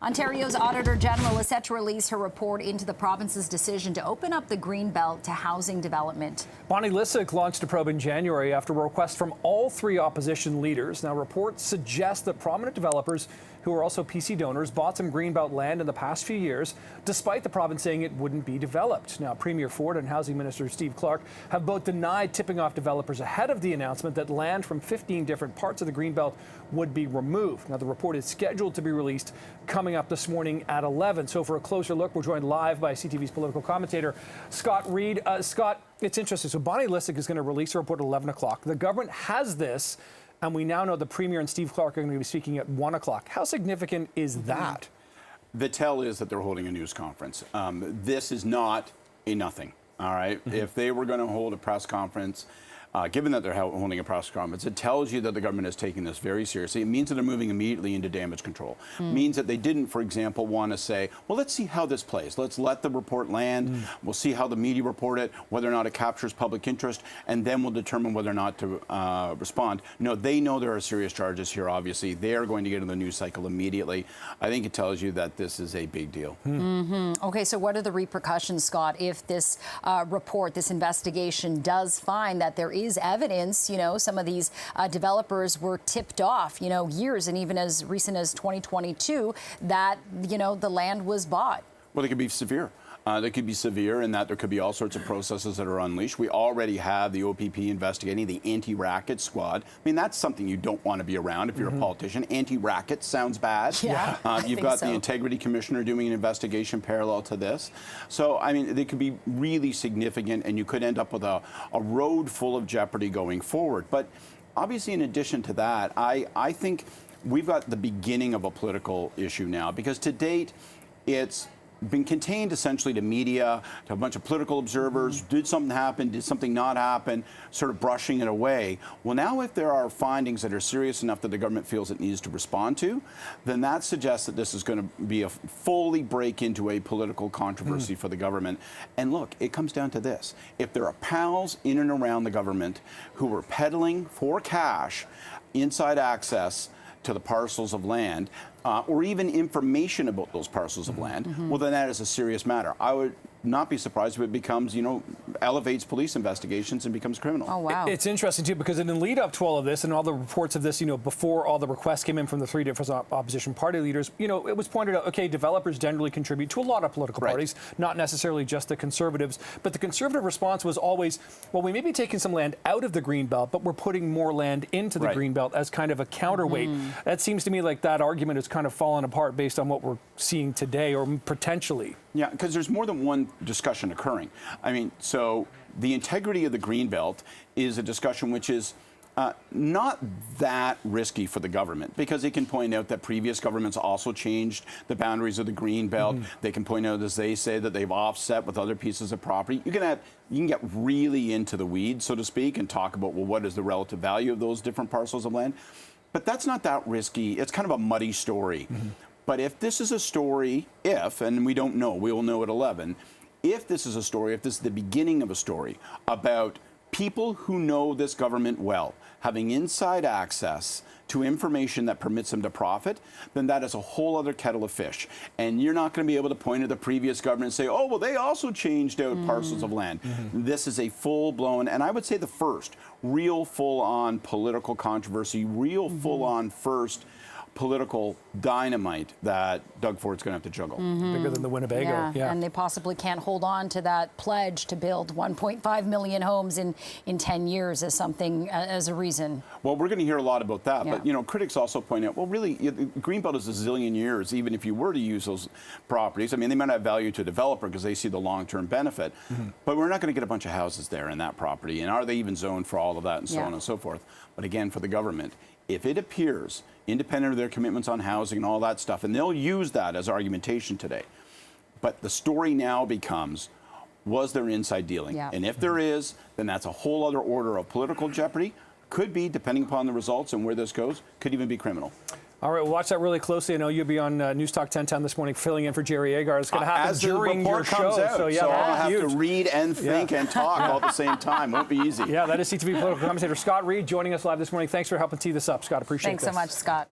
Ontario's Auditor General is set to release her report into the province's decision to open up the Greenbelt to housing development. Bonnie Lysyk launched a probe in January after a request from all three opposition leaders. Now, reports suggest that prominent developers who are also PC donors bought some Greenbelt land in the past few years, despite the province saying it wouldn't be developed. Now, Premier Ford and Housing Minister Steve Clark have both denied tipping off developers ahead of the announcement that land from 15 different parts of the Greenbelt would be removed. Now, the report is scheduled to be released coming up this morning at 11. So for a closer look, we're joined live by CTV's political commentator, Scott Reid. Scott, it's interesting. So Bonnie Lysyk is going to release a report at 11 o'clock. The government has this, and we now know the Premier and Steve Clark are going to be speaking at 1 o'clock. How significant is that? The tell is that they're holding a news conference. This is not a nothing, all right? If they were going to hold a press conference, given that they're holding a press conference, it tells you that the government is taking this very seriously. It means that they're moving immediately into damage control. It means that they didn't, for example, want to say, well, let's see how this plays. Let's let the report land. We'll see how the media report it, whether or not it captures public interest, and then we'll determine whether or not to respond. No, they know there are serious charges here, obviously. They are going to get in the news cycle immediately. I think it tells you that this is a big deal. Okay, so what are the repercussions, Scott, if this report, this investigation does find that there is evidence, some of these developers were tipped off, years and even as recent as 2022 that, the land was bought? Well, they could be severe. They could be severe in that there could be all sorts of processes that are unleashed. We already have the OPP investigating the anti-racket squad. I mean, that's something you don't want to be around if you're a politician. Anti-racket sounds bad. Yeah, you've got the Integrity Commissioner doing an investigation parallel to this. So, I mean, they could be really significant, and you could end up with a road full of jeopardy going forward. But obviously, in addition to that, I think we've got the beginning of a political issue now, because to date, it's been contained essentially to media, to a bunch of political observers. Did something happen? Did something not happen? Sort of brushing it away. Well, now if there are findings that are serious enough that the government feels it needs to respond to, then that suggests that this is going to be a fully break into a political controversy for the government. And look, it comes down to this. If there are pals in and around the government who are peddling for cash inside access to the parcels of land, or even information about those parcels of land, well, then that is a serious matter. I would not be surprised if it becomes, elevates police investigations and becomes criminal. Oh, wow. It's interesting, too, because in the lead up to all of this and all the reports of this, before all the requests came in from the three different opposition party leaders, it was pointed out, okay, developers generally contribute to a lot of political parties, not necessarily just the Conservatives. But the Conservative response was always, well, we may be taking some land out of the Greenbelt, but we're putting more land into the Greenbelt as kind of a counterweight. That seems to me like that argument is kind of fallen apart based on what we're seeing today, or potentially. Yeah, because there's more than one discussion occurring. I mean, so the integrity of the Greenbelt is a discussion which is not that risky for the government, because they can point out that previous governments also changed the boundaries of the Greenbelt. They can point out, as they say, that they've offset with other pieces of property. You can get really into the weeds, so to speak, and talk about, well, what is the relative value of those different parcels of land? But that's not that risky. It's kind of a muddy story. But if this is a story, and we don't know, we will know at 11, if this is a story, if this is the beginning of a story about people who know this government well, having inside access to information that permits them to profit, then that is a whole other kettle of fish. And you're not going to be able to point at the previous government and say, oh, well, they also changed out parcels of land. This is a full-blown, and I would say the first, real full-on political controversy, real full-on first political dynamite that Doug Ford's going to have to juggle. Bigger than the Winnebago. Yeah, and they possibly can't hold on to that pledge to build 1.5 million homes in 10 years as something, as a reason. Well, we're going to hear a lot about that. But, critics also point out, well, really, Greenbelt is a zillion years, even if you were to use those properties. I mean, they might have value to a developer because they see the long-term benefit. But we're not going to get a bunch of houses there in that property. And are they even zoned for all of that, and so on and so forth? But again, for the government, if it appears, independent of their commitments on housing and all that stuff, and they'll use that as argumentation today. But the story now becomes, was there inside dealing? And if there is, then that's a whole other order of political jeopardy. Could be, depending upon the results and where this goes, could even be criminal. All right, we'll watch that really closely. I know you'll be on News Talk 1010 this morning filling in for Jerry Agar. It's going to happen during your show. Out. So I'll have to read and think and talk all at the same time. Won't be easy. Yeah, that is CTV political commentator Scott Reid joining us live this morning. Thanks for helping tee this up, Scott. Appreciate it. Thanks so much, Scott.